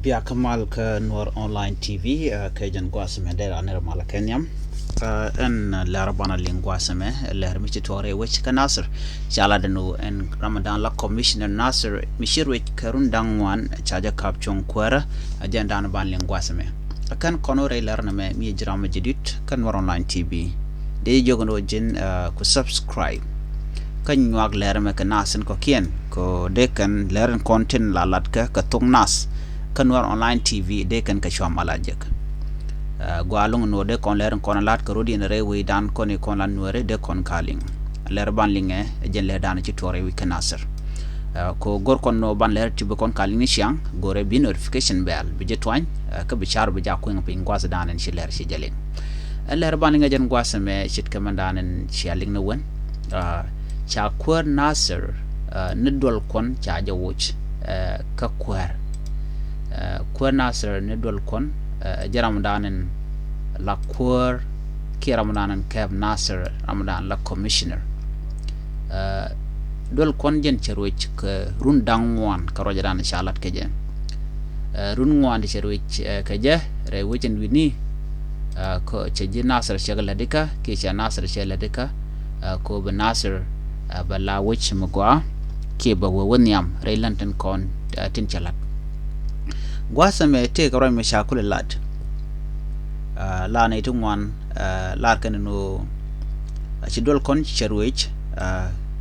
Bia Kamal ka Noor Online TV ka jan gwasme der aner mala Kenyam en larabana lingwasme ler mi tore wech ka Nasir shala denu en Ramadan la Commissioner Nasir mishir wech karun dangwan chaja kapchong kwara agenda an ban lingwasme akan konore ler me mi jirama jidit kan Noor Online TV de jogono jin ku subscribe kan nyuag ler me ka nasin ko kien ko de kan ler content lalat ka tung nas kan Noor Online TV de kan ka shwa malajek gwalung no de kon ler kon lat ko rodi ne rewi dan kon e kon lan nuere de kon kaling ler ban linge jen le dan ci tore wi kanasir ko gor kon no ban ler ci be kon kaling ni siang gore bi notification bell bi jetwañ ka bi char bi ja ko ngi ngwas danen ci ler ci jelen ler ban linge jen ngwas me ci kamandanen ci aling na won cha kwar Nasir nidol kon cha jawuch ka kwar Nasir nidol kon jaram danen la kwar ki ramadanen kab Nasir ramadan la commissioner dol kon jen cerwech ke run dangwan ka rojadan shalat keje run ngwan de cerwech keje re wechen wini ko ceji Nasir shagala dika ki cha Nasir shagala dika ko be Nasir bala wech mugwa ke ba wonyam relanten kon tin chalat gwasa me te ka me shakul lad la na itungwan lar kan no ci dol kon cherwech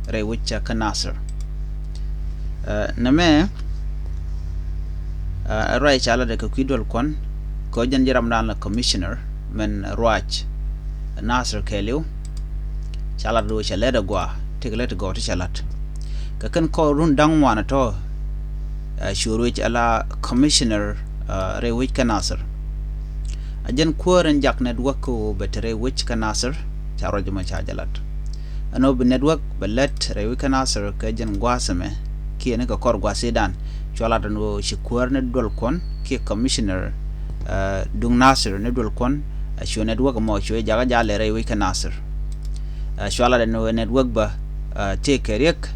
re wicha ka Nasir na me rai chala de ka kwidol kon ko jan jiram dan la commissioner men roach Nasir keliu chala do chala da gwa teglet go to chalat ka kan ko run dangwana to shurwech ala commissioner re wich ka Nasir ajen kuaren jak network ko betere wich ka Nasir charo juma chajalat ano be network belet re wich ka Nasir ka jen gwasame ki ne ka kor gwasidan chola no shi kuarne dol kon ki commissioner dung Nasir ne dol kon shu network mo shu jaga jale re wich ka Nasir chola no network ba te kerek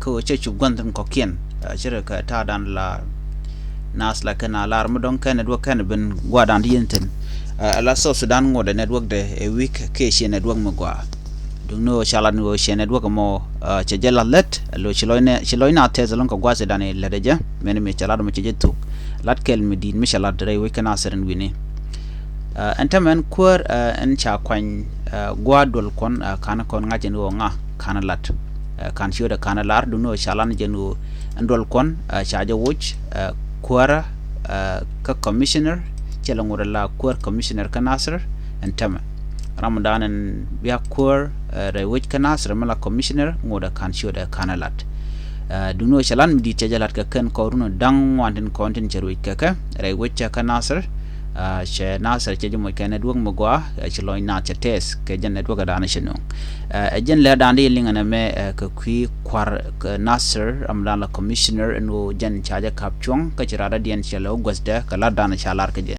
ko chechu gwantan ko kien shira ka ta dan la nas la kana lar mu don kan network kan ben gwadan yenten ala so sudan ngode network de e week ke she network mu gwa dung no shala no she network mo che jela let lo chiloina tezalon ko gwase dan e ledeja men me chala do che tuk lat kel mi din mi shala dre we kana seren wini entamen kur en cha kwan gwadol kon kana kon ngaje no nga kana lat kan shoda kana lar dung no shala ne jenu andol kon chaja wuch kwara ka commissioner chelangura la kwar commissioner ka Nasir entama ramadanen biya kwar re wuch ka Nasir mala commissioner ngoda kan shoda kanalat duno chalan di chajalat ka kan ko runo dang wanten content jerwi ka re wuch ka Nasir she Nasir cheju mo kana duang mogwa chloy na chates ke jan network da na shino jen le dandi lingana me ka kwi kwar Nasir amla la commissioner no jan chaja kapchong ka chirada dien chelo gwasda kala dana chalar ke